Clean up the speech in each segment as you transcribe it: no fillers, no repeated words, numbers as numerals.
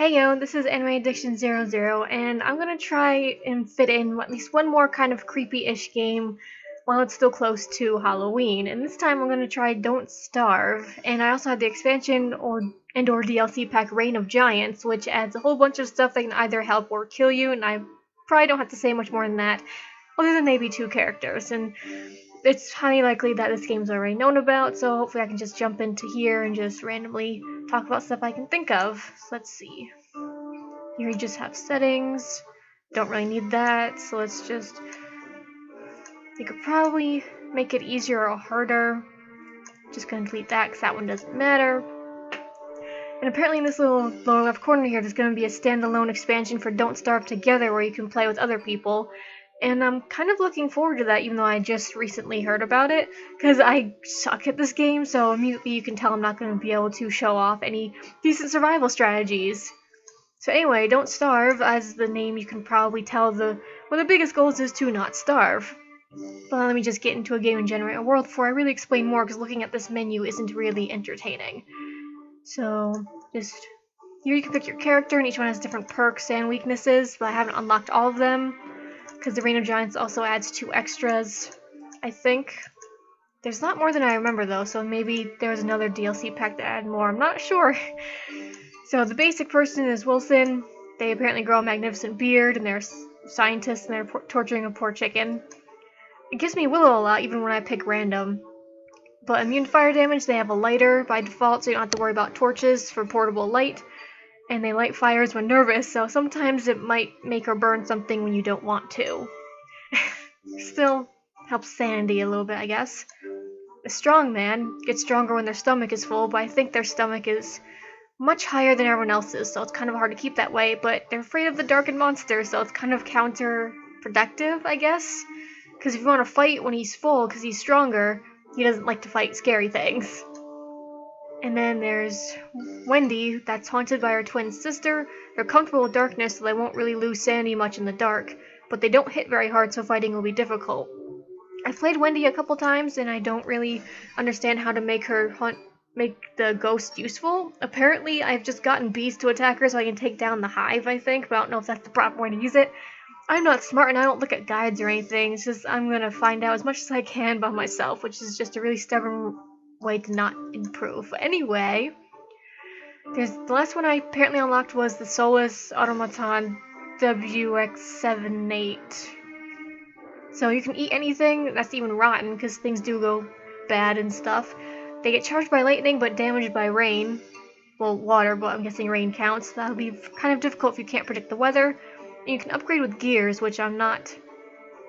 Hey yo, this is Anime Addiction 00, and I'm gonna try and fit in at least one more kind of creepy-ish game while it's still close to Halloween. And this time I'm gonna try Don't Starve, and I also have the expansion or DLC pack Reign of Giants, which adds a whole bunch of stuff that can either help or kill you, and I probably don't have to say much more than that, other than maybe two characters. And it's highly likely that this game's already known about, so hopefully I can just jump into here and just randomly talk about stuff I can think of. So let's see. Here you just have settings. Don't really need that, so let's just... You could probably make it easier or harder. Just gonna delete that because that one doesn't matter. And apparently in this little lower left corner here, there's gonna be a standalone expansion for Don't Starve Together where you can play with other people. And I'm kind of looking forward to that, even though I just recently heard about it, because I suck at this game, so immediately you can tell I'm not going to be able to show off any decent survival strategies. So anyway, Don't Starve, as the name you can probably tell, one of the biggest goals is to not starve. But let me just get into a game and generate a world before I really explain more, because looking at this menu isn't really entertaining. So, just... Here you can pick your character, and each one has different perks and weaknesses, but I haven't unlocked all of them, because the Reign of Giants also adds 2 extras, I think. There's not more than I remember, though, so maybe there's another DLC pack to add more. I'm not sure. So the basic person is Wilson. They apparently grow a magnificent beard, and they're scientists, and they're torturing a poor chicken. It gives me Willow a lot, even when I pick random. But immune to fire damage, they have a lighter by default, so you don't have to worry about torches for portable light. And they light fires when nervous, so sometimes it might make or burn something when you don't want to. Still helps sanity a little bit, I guess. A strong man gets stronger when their stomach is full, but I think their stomach is much higher than everyone else's, so it's kind of hard to keep that way, but they're afraid of the dark and monsters, so it's kind of counterproductive, I guess. Because if you want to fight when he's full, because he's stronger, he doesn't like to fight scary things. And then there's Wendy, that's haunted by her twin sister. They're comfortable with darkness, so they won't really lose sanity much in the dark, but they don't hit very hard, so fighting will be difficult. I've played Wendy a couple times, and I don't really understand how to make the ghost useful. Apparently, I've just gotten bees to attack her so I can take down the hive, I think, but I don't know if that's the proper way to use it. I'm not smart, and I don't look at guides or anything. It's just I'm gonna find out as much as I can by myself, which is just a really stubborn way to not improve. But anyway, the last one I apparently unlocked was the Soulless Automaton WX78. So you can eat anything that's even rotten, because things do go bad and stuff. They get charged by lightning, but damaged by rain. Well, water, but I'm guessing rain counts. That'll be kind of difficult if you can't predict the weather. And you can upgrade with gears, which I'm not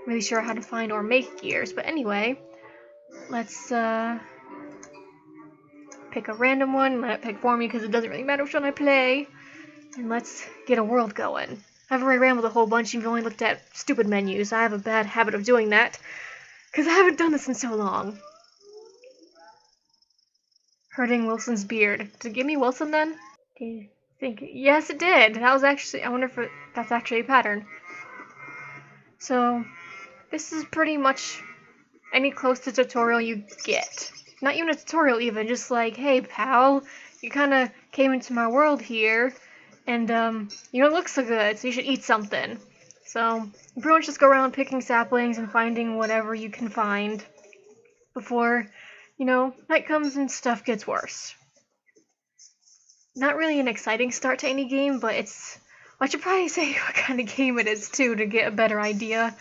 really sure how to find or make gears. But anyway, let's pick a random one, let it pick for me because it doesn't really matter which one I play. And let's get a world going. I've already rambled a whole bunch and you've only looked at stupid menus. I have a bad habit of doing that because I haven't done this in so long. Hurting Wilson's beard. Did it give me Wilson then? Do you think? Yes, it did. That was actually, I wonder if that's actually a pattern. So, this is pretty much any close to tutorial you get. Not even a tutorial even, just like, hey pal, you kinda came into my world here, and you don't look so good, so you should eat something. So, you pretty much just go around picking saplings and finding whatever you can find before, you know, night comes and stuff gets worse. Not really an exciting start to any game, but I should probably say what kind of game it is too to get a better idea.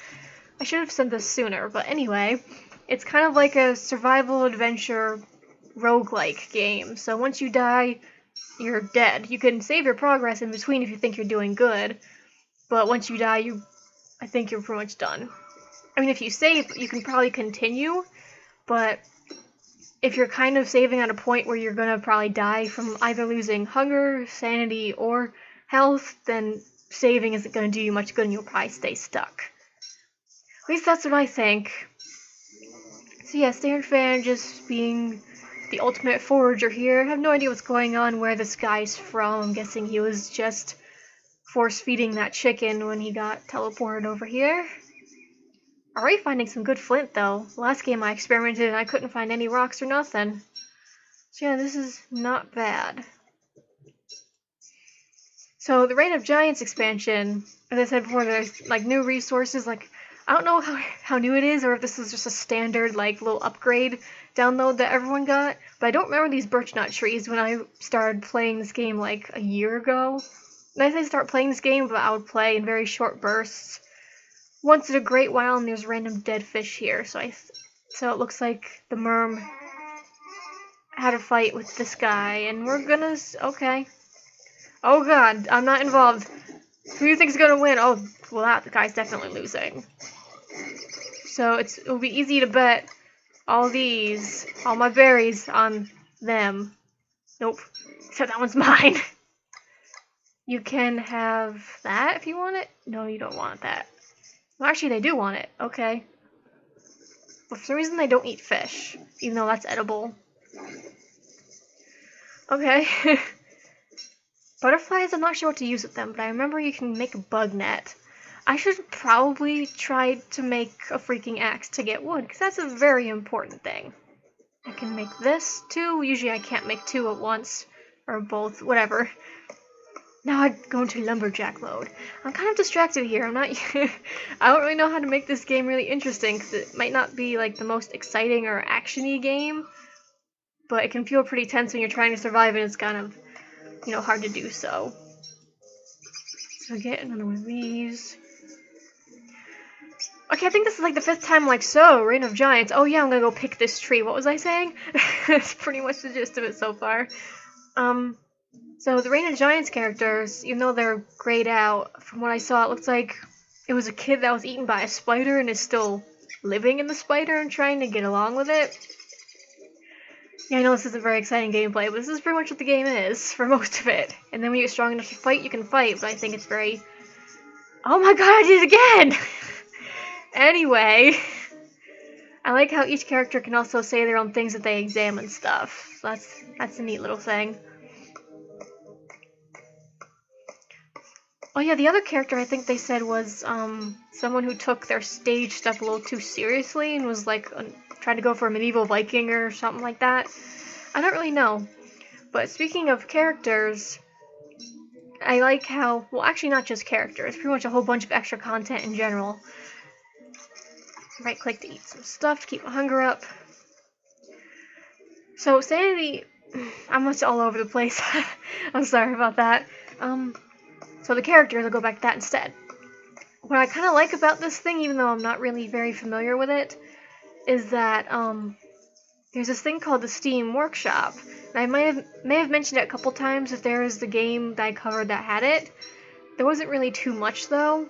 I should have said this sooner, but anyway, it's kind of like a survival adventure roguelike game. So once you die, you're dead. You can save your progress in between if you think you're doing good, but once you die, I think you're pretty much done. I mean, if you save, you can probably continue, but if you're kind of saving at a point where you're gonna probably die from either losing hunger, sanity, or health, then saving isn't gonna do you much good and you'll probably stay stuck. At least that's what I think. So yeah, Standard Fan just being the ultimate forager here. I have no idea what's going on, where this guy's from. I'm guessing he was just force-feeding that chicken when he got teleported over here. Already finding some good flint, though. Last game I experimented and I couldn't find any rocks or nothing. So yeah, this is not bad. So the Reign of Giants expansion, as I said before, there's like new resources. Like I don't know how new it is, or if this is just a standard like little upgrade download that everyone got. But I don't remember these birch nut trees when I started playing this game like a year ago. And as I start playing this game, but I would play in very short bursts. Once in a great while, and there's random dead fish here. So it looks like the merm had a fight with this guy, and we're gonna okay. Oh god, I'm not involved. Who do you think is gonna win? Oh, well, that guy's definitely losing. So it'll be easy to bet all my berries on them. Nope. Except that one's mine. You can have that if you want it. No, you don't want that. Well, actually, they do want it. Okay. But for some reason, they don't eat fish, even though that's edible. Okay. Butterflies, I'm not sure what to use with them, but I remember you can make a bug net. I should probably try to make a freaking axe to get wood, because that's a very important thing. I can make this, too. Usually I can't make two at once, or both, whatever. Now I go into lumberjack mode. I'm kind of distracted here. I don't really know how to make this game really interesting, because it might not be like the most exciting or action-y game, but it can feel pretty tense when you're trying to survive, and it's kind of, hard to do so. So get another one of these. Okay, I think this is like the 5th time, Reign of Giants. Oh yeah, I'm gonna go pick this tree. What was I saying? That's pretty much the gist of it so far. So the Reign of Giants characters, even though they're grayed out, from what I saw, it looks like it was a kid that was eaten by a spider and is still living in the spider and trying to get along with it. Yeah, I know this isn't very exciting gameplay, but this is pretty much what the game is, for most of it. And then when you get strong enough to fight, you can fight, but I think it's very... Oh my god, I did it again! Anyway, I like how each character can also say their own things that they examine stuff. So that's a neat little thing. Oh yeah, the other character I think they said was someone who took their stage stuff a little too seriously and was like trying to go for a medieval Viking or something like that. I don't really know. But speaking of characters, I like how, well, actually not just characters, pretty much a whole bunch of extra content in general. Right click to eat some stuff to keep my hunger up. So sanity, I'm just all over the place. I'm sorry about that. So the characters, I'll go back to that instead. What I kind of like about this thing, even though I'm not really very familiar with it, is that there's this thing called the Steam Workshop. And I may have mentioned it a couple times if there was the game that I covered that had it. There wasn't really too much though.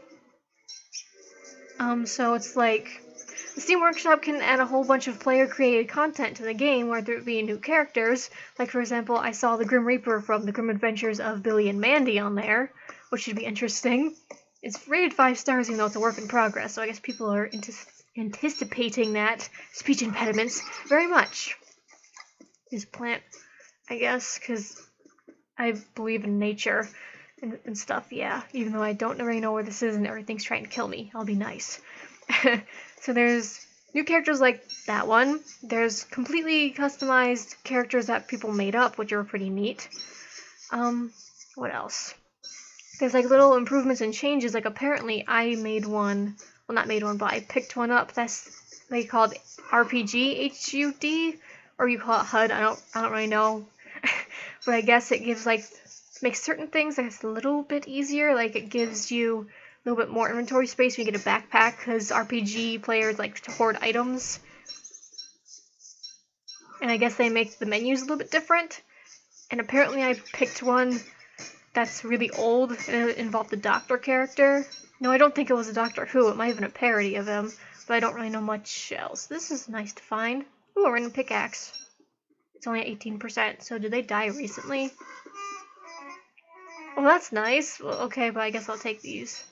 So it's like the Steam Workshop can add a whole bunch of player-created content to the game, whether it be new characters. Like, for example, I saw the Grim Reaper from The Grim Adventures of Billy and Mandy on there, which should be interesting. It's rated 5 stars, even though it's a work in progress, so I guess people are anticipating that. Speech impediments very much. This plant, I guess, because I believe in nature and stuff, yeah. Even though I don't really know where this is and everything's trying to kill me. I'll be nice. So there's new characters like that one. There's completely customized characters that people made up, which are pretty neat. What else? There's like little improvements and changes. Like apparently I made one, well not made one, but I picked one up that's they called RPG HUD, or you call it HUD. I don't really know. But I guess it gives makes certain things I guess a little bit easier. Like it gives you a little bit more inventory space when you get a backpack, because RPG players like to hoard items. And I guess they make the menus a little bit different. And apparently I picked one that's really old, and it involved the Doctor character. No, I don't think it was a Doctor Who. It might have been a parody of him, but I don't really know much else. This is nice to find. Ooh, a random pickaxe. It's only at 18%, so did they die recently? Well, that's nice. Well, okay, but I guess I'll take these.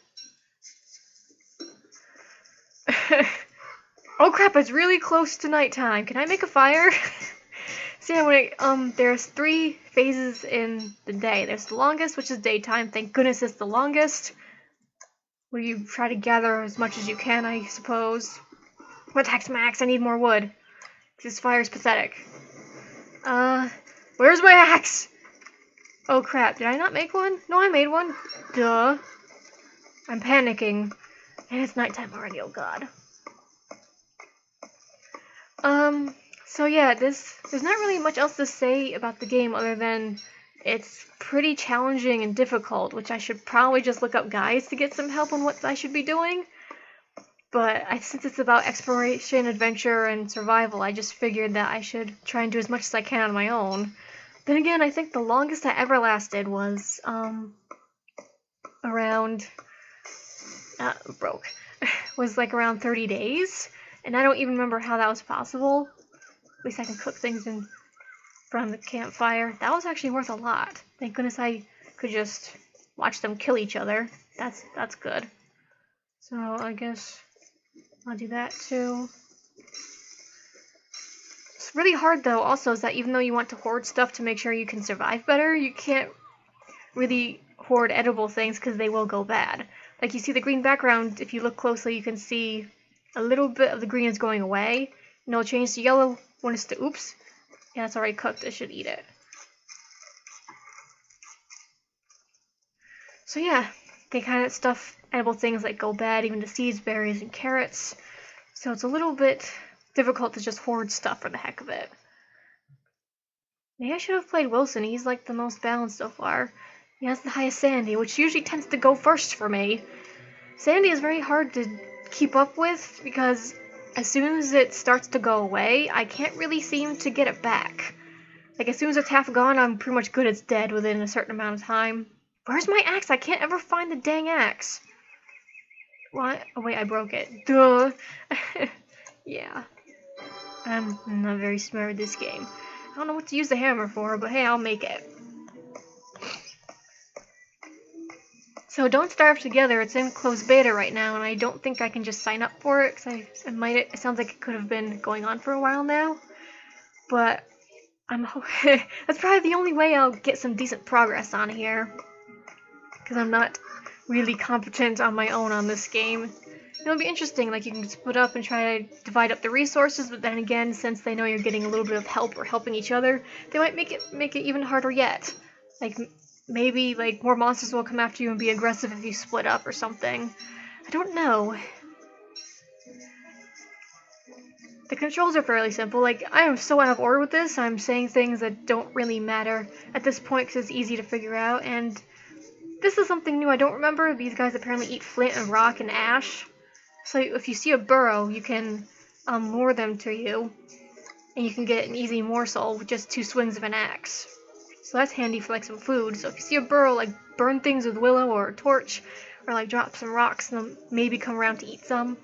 Oh crap, it's really close to nighttime. Can I make a fire? So yeah, there's 3 phases in the day. There's the longest, which is daytime. Thank goodness it's the longest. Where you try to gather as much as you can, I suppose. What hex max? I need more wood. This fire's pathetic. Where's my axe? Oh crap, did I not make one? No, I made one. Duh. I'm panicking. And it's nighttime already, oh god. So yeah, there's not really much else to say about the game other than it's pretty challenging and difficult, which I should probably just look up guides to get some help on what I should be doing. But since it's about exploration, adventure, and survival, I just figured that I should try and do as much as I can on my own. Then again, I think the longest I ever lasted was, around, was like around 30 days, and I don't even remember how that was possible. At least I can cook things in front of the campfire. That was actually worth a lot. Thank goodness I could just watch them kill each other. That's good. So I guess I'll do that too. It's really hard though also is that even though you want to hoard stuff to make sure you can survive better, you can't really hoard edible things because they will go bad. Like you see the green background, if you look closely you can see a little bit of the green is going away, and it'll change to yellow when it's the oops. Yeah, it's already cooked, I should eat it. So yeah, they kind of stuff edible things like go bad, even the seeds, berries, and carrots. So it's a little bit difficult to just hoard stuff for the heck of it. Maybe I should have played Wilson, he's like the most balanced so far. He has the highest sanity, which usually tends to go first for me. Sanity is very hard to keep up with because as soon as it starts to go away, I can't really seem to get it back. Like as soon as it's half gone, I'm pretty much good it's dead within a certain amount of time. Where's my axe? I can't ever find the dang axe. What? Oh wait, I broke it. Duh. Yeah. I'm not very smart at this game. I don't know what to use the hammer for, but hey, I'll make it. So Don't Starve Together, it's in closed beta right now, and I don't think I can just sign up for it, because it sounds like it could have been going on for a while now. But that's probably the only way I'll get some decent progress on here, because I'm not really competent on my own on this game. It'll be interesting, like you can split up and try to divide up the resources, but then again, since they know you're getting a little bit of help or helping each other, they might make it even harder yet. Like maybe like more monsters will come after you and be aggressive if you split up or something. I don't know. The controls are fairly simple. Like I am so out of order with this. I'm saying things that don't really matter at this point because it's easy to figure out. And this is something new I don't remember. These guys apparently eat flint and rock and ash. So if you see a burrow, you can lure them to you, and you can get an easy morsel with just 2 swings of an axe. So that's handy for like some food. So if you see a burrow, like burn things with willow or a torch, or like drop some rocks and they'll maybe come around to eat some.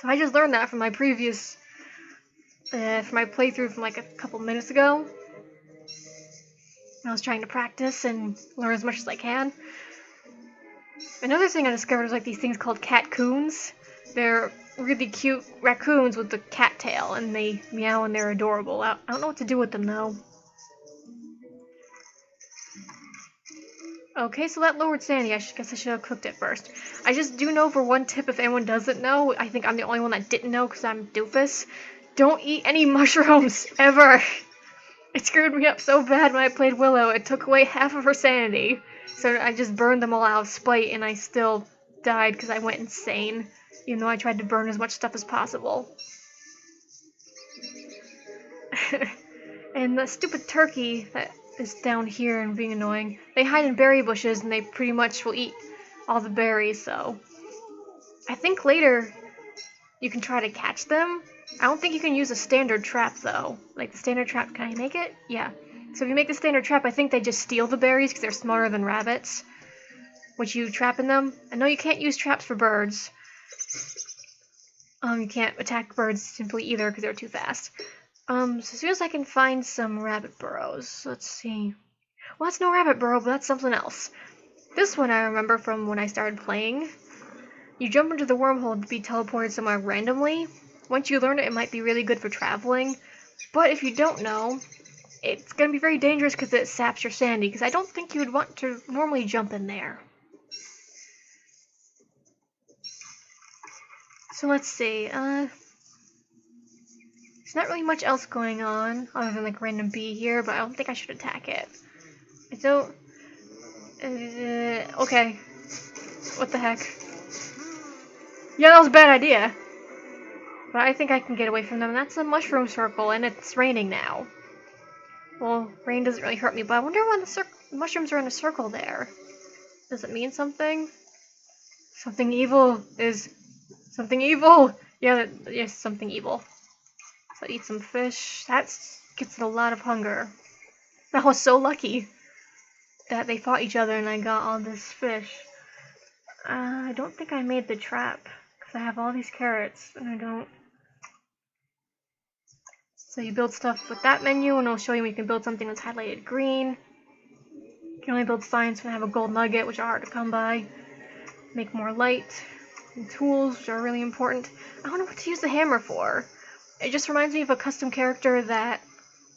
So I just learned that from my previous, from my playthrough from like a couple minutes ago. I was trying to practice and learn as much as I can. Another thing I discovered was like these things called catcoons. They're really cute raccoons with the cat tail, and they meow and they're adorable. I don't know what to do with them though. Okay, so that lowered sanity. I guess I should have cooked it first. I just do know for one tip if anyone doesn't know, I think I'm the only one that didn't know because I'm doofus. Don't eat any mushrooms, ever! It screwed me up so bad when I played Willow, it took away half of her sanity. So I just burned them all out of spite, and I still died because I went insane, even though I tried to burn as much stuff as possible. And the stupid turkey that is down here and being annoying, they hide in berry bushes and they pretty much will eat all the berries, so I think later you can try to catch them. I don't think you can use a standard trap though. Like the standard trap, can I make it? Yeah. So if you make the standard trap, I think they just steal the berries because they're smarter than rabbits, which you trap in them. I know you can't use traps for birds. You can't attack birds simply either because they're too fast. So as soon as I can find some rabbit burrows, let's see. Well, that's no rabbit burrow, but that's something else. This one I remember from when I started playing. You jump into the wormhole to be teleported somewhere randomly. Once you learn it, it might be really good for traveling. But if you don't know, it's going to be very dangerous because it saps your sanity, because I don't think you would want to normally jump in there. So let's see, there's not really much else going on, other than like random bee here, but I don't think I should attack it. I don't... okay. What the heck? Yeah, that was a bad idea. But I think I can get away from them. That's a mushroom circle, and it's raining now. Well, rain doesn't really hurt me, but I wonder why the mushrooms are in a circle there. Does it mean something? Something evil is... something evil! Yeah, yes, something evil. So eat some fish. That gets a lot of hunger. I was so lucky that they fought each other and I got all this fish. I don't think I made the trap, because I have all these carrots, and I don't... So you build stuff with that menu, and I'll show you when you can build something that's highlighted green. You can only build signs when I have a gold nugget, which are hard to come by. Make more light. And tools, which are really important. I don't know what to use the hammer for. It just reminds me of a custom character that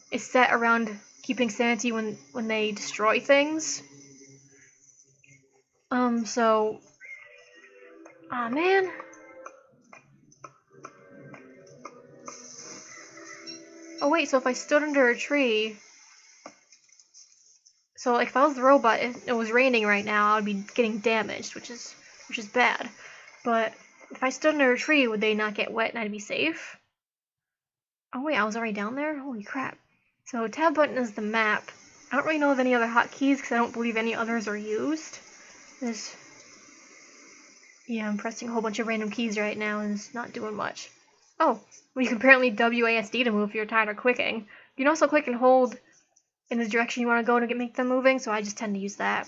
is set around keeping sanity when they destroy things. So... aw, man. Oh wait, so if I stood under a tree... So like if I was the robot and it was raining right now, I would be getting damaged, which is bad. But if I stood under a tree, would they not get wet and I'd be safe? Oh wait, I was already down there? Holy crap. So tab button is the map. I don't really know of any other hotkeys because I don't believe any others are used. Yeah, I'm pressing a whole bunch of random keys right now and it's not doing much. Oh, well you can apparently WASD to move if you're tired of clicking. You can also click and hold in the direction you want to go to make them moving, so I just tend to use that.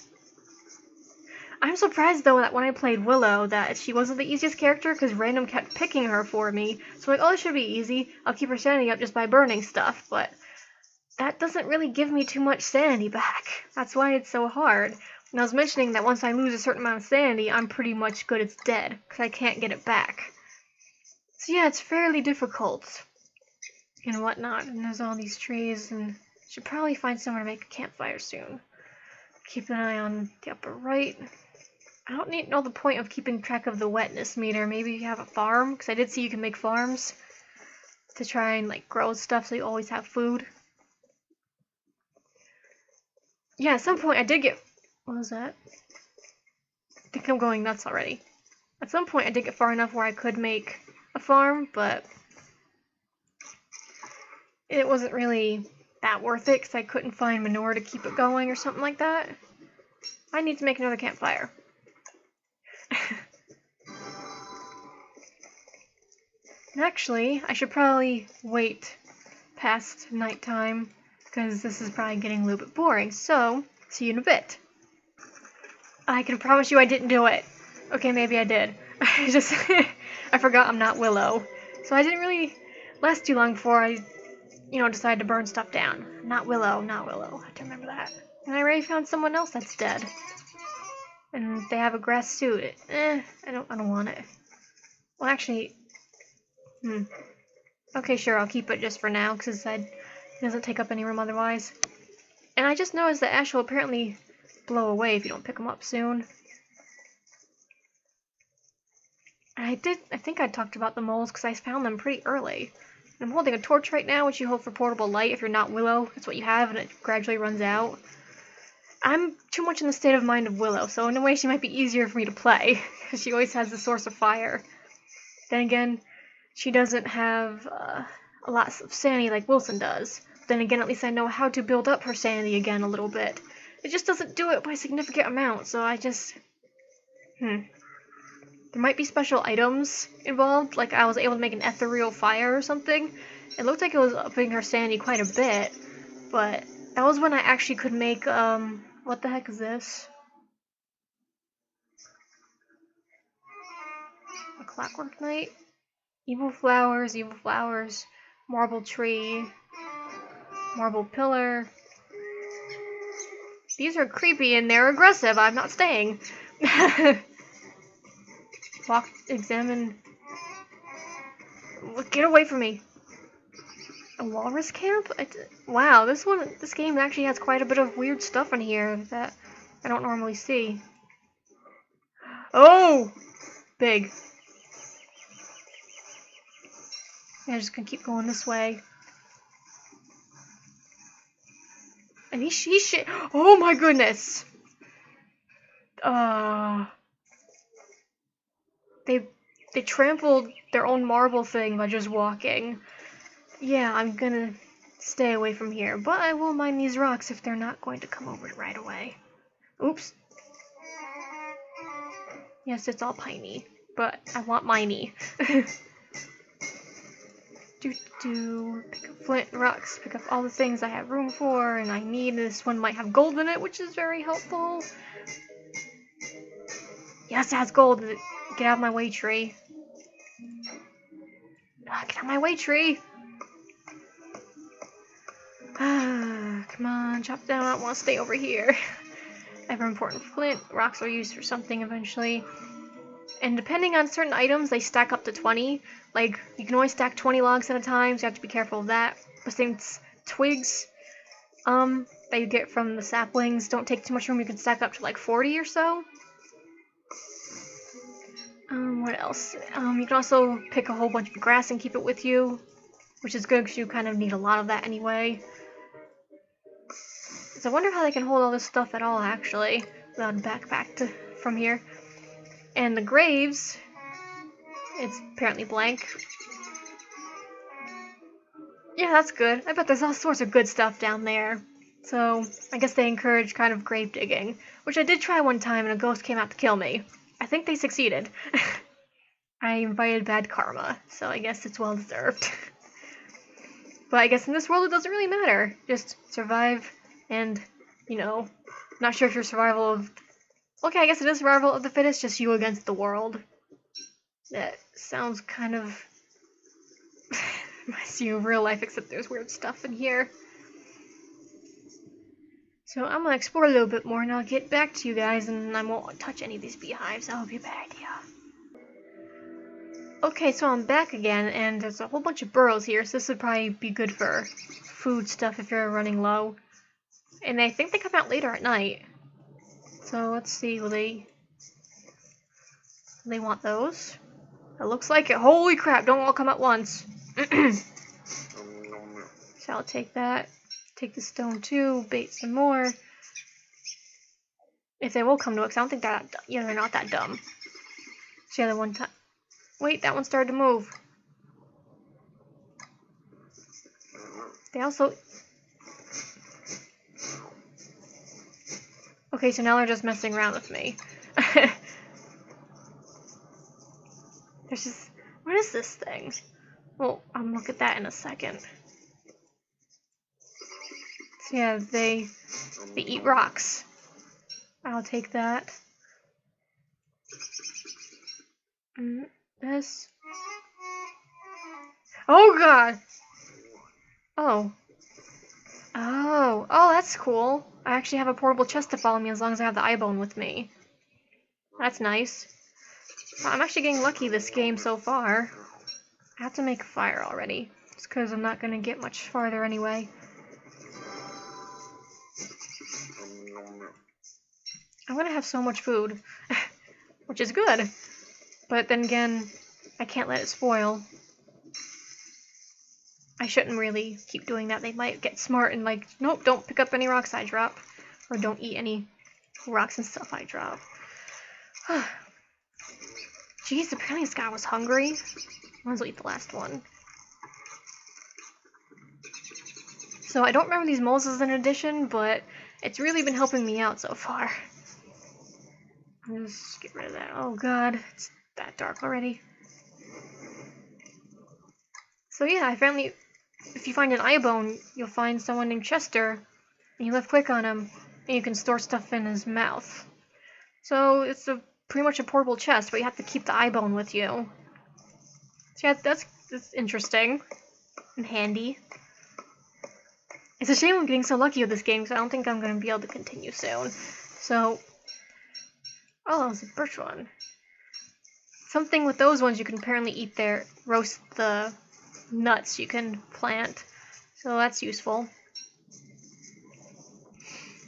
I'm surprised though that when I played Willow that she wasn't the easiest character because random kept picking her for me. So like, oh, this should be easy. I'll keep her sanity up just by burning stuff, but that doesn't really give me too much sanity back. That's why it's so hard. And I was mentioning that once I lose a certain amount of sanity, I'm pretty much good as dead because I can't get it back. So yeah, it's fairly difficult and whatnot. And there's all these trees, and should probably find somewhere to make a campfire soon. Keep an eye on the upper right. I don't know the point of keeping track of the wetness meter. Maybe you have a farm, because I did see you can make farms to try and like grow stuff so you always have food. Yeah, at some point I did get... what was that? I think I'm going nuts already. At some point I did get far enough where I could make a farm, but it wasn't really that worth it because I couldn't find manure to keep it going or something like that. I need to make another campfire. And actually, I should probably wait past nighttime because this is probably getting a little bit boring. So, see you in a bit. I can promise you I didn't do it. Okay, maybe I did. I forgot I'm not Willow. So I didn't really last too long before I, decided to burn stuff down. Not Willow, not Willow. I have to remember that. And I already found someone else that's dead. And they have a grass suit. I don't want it. Well, actually, okay, sure, I'll keep it just for now, because it doesn't take up any room otherwise. And I just noticed that ash will apparently blow away if you don't pick them up soon. And I think I talked about the moles because I found them pretty early. And I'm holding a torch right now, which you hold for portable light if you're not Willow. That's what you have, and it gradually runs out. I'm too much in the state of mind of Willow, so in a way she might be easier for me to play, because she always has the source of fire. Then again, she doesn't have a lot of sanity like Wilson does. Then again, at least I know how to build up her sanity again a little bit. It just doesn't do it by a significant amount, so I just... There might be special items involved, like I was able to make an ethereal fire or something. It looked like it was upping her sanity quite a bit, but that was when I actually could make, what the heck is this? A clockwork knight? Evil flowers, marble tree, marble pillar. These are creepy and they're aggressive. I'm not staying. Walk, examine. Get away from me. A walrus camp? Wow, this game actually has quite a bit of weird stuff in here that I don't normally see. Oh! Big. I'm just gonna keep going this way. And he's shit. Oh my goodness. They trampled their own marble thing by just walking. Yeah, I'm gonna stay away from here, but I will mine these rocks if they're not going to come over right away. Oops. Yes, it's all piney, but I want miney. Pick up flint rocks, pick up all the things I have room for, and I need. This one might have gold in it, which is very helpful. Yes, it has gold. Get out of my way, tree. Get out of my way, tree. Come on, chop down. I don't want to stay over here. Ever important flint. Rocks are used for something eventually. And depending on certain items, they stack up to 20. Like, you can only stack 20 logs at a time, so you have to be careful of that. But since twigs, that you get from the saplings don't take too much room, you can stack up to like 40 or so. What else? You can also pick a whole bunch of grass and keep it with you, which is good because you kind of need a lot of that anyway. So I wonder how they can hold all this stuff at all, actually, without a backpack from here. And the graves, it's apparently blank. Yeah, that's good. I bet there's all sorts of good stuff down there. So, I guess they encourage kind of grave digging, which I did try one time and a ghost came out to kill me. I think they succeeded. I invited bad karma, so I guess it's well deserved. But I guess in this world it doesn't really matter. Just survive and, you know, not sure if your survival of... Okay, I guess it is survival of the fittest, just you against the world. That sounds kind of... reminds you of real life, except there's weird stuff in here. So I'm gonna explore a little bit more and I'll get back to you guys, and I won't touch any of these beehives. That would be a bad idea. Okay, so I'm back again, and there's a whole bunch of burrows here, so this would probably be good for food stuff if you're running low. And I think they come out later at night. So let's see, will they want those? It looks like it. Holy crap, don't all come at once. So I'll take that. Take the stone too, bait some more. If they will come to us, I don't think they're that dumb. Yeah, they're not that dumb. So yeah, the one time. Wait, that one started to move. They also... Okay, so now they're just messing around with me. There's just... What is this thing? Well, I'll look at that in a second. So yeah, they eat rocks. I'll take that. This. Oh god! Oh. Oh, that's cool. I actually have a portable chest to follow me as long as I have the eye bone with me. That's nice. I'm actually getting lucky this game so far. I have to make a fire already, just because I'm not going to get much farther anyway. I'm going to have so much food, which is good. But then again, I can't let it spoil. I shouldn't really keep doing that. They might get smart and like, nope, don't pick up any rocks I drop. Or don't eat any rocks and stuff I drop. Jeez, apparently this guy was hungry. Might as well eat the last one. So I don't remember these moles as an addition, but it's really been helping me out so far. Let's get rid of that. Oh god, it's that dark already. So yeah, apparently if you find an eye bone, you'll find someone named Chester, and you left click on him, and you can store stuff in his mouth. So it's pretty much a portable chest, but you have to keep the eye bone with you. So yeah, that's interesting and handy. It's a shame I'm getting so lucky with this game, because I don't think I'm going to be able to continue soon. So, oh, that was a birch one. Something with those ones, you can apparently roast the nuts you can plant. So that's useful.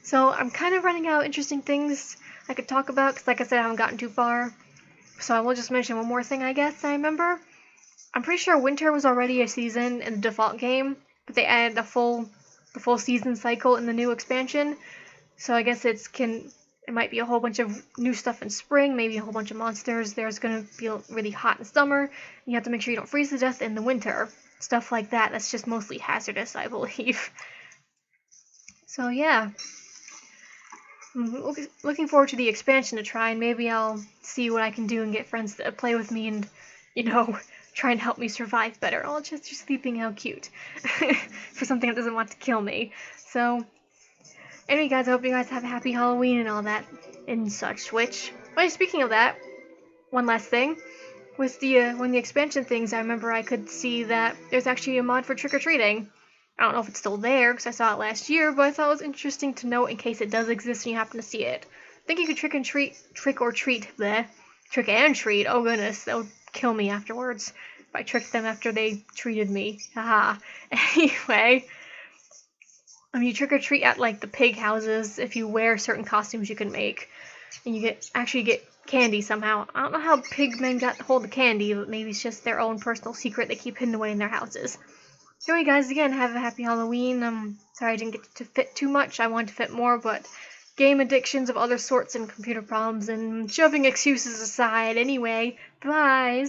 So I'm kind of running out of interesting things I could talk about, because like I said, I haven't gotten too far. So I will just mention one more thing, I guess, I remember. I'm pretty sure winter was already a season in the default game, but they added a full the full season cycle in the new expansion. So I guess it might be a whole bunch of new stuff in spring, maybe a whole bunch of monsters. There's gonna be really hot in summer. You have to make sure you don't freeze to death in the winter. Stuff like that. That's just mostly hazardous, I believe. So yeah. I'm looking forward to the expansion to try, and maybe I'll see what I can do and get friends to play with me and, try and help me survive better. Oh, Chester's sleeping, how cute. For something that doesn't want to kill me. So, anyway guys, I hope you guys have a happy Halloween and all that and such, speaking of that, one last thing. With when the expansion things, I remember I could see that there's actually a mod for trick-or-treating. I don't know if it's still there, because I saw it last year, but I thought it was interesting to note in case it does exist and you happen to see it. I think you could trick and treat, oh goodness, that would kill me afterwards, if I tricked them after they treated me, haha. Anyway, you trick-or-treat at, like, the pig houses. If you wear certain costumes you can make, and you actually get candy somehow. I don't know how pigmen got hold of candy, but maybe it's just their own personal secret they keep hidden away in their houses. Anyway guys, again, have a happy Halloween. Sorry I didn't get to fit too much. I wanted to fit more, but game addictions of other sorts and computer problems and shoving excuses aside. Anyway, bye.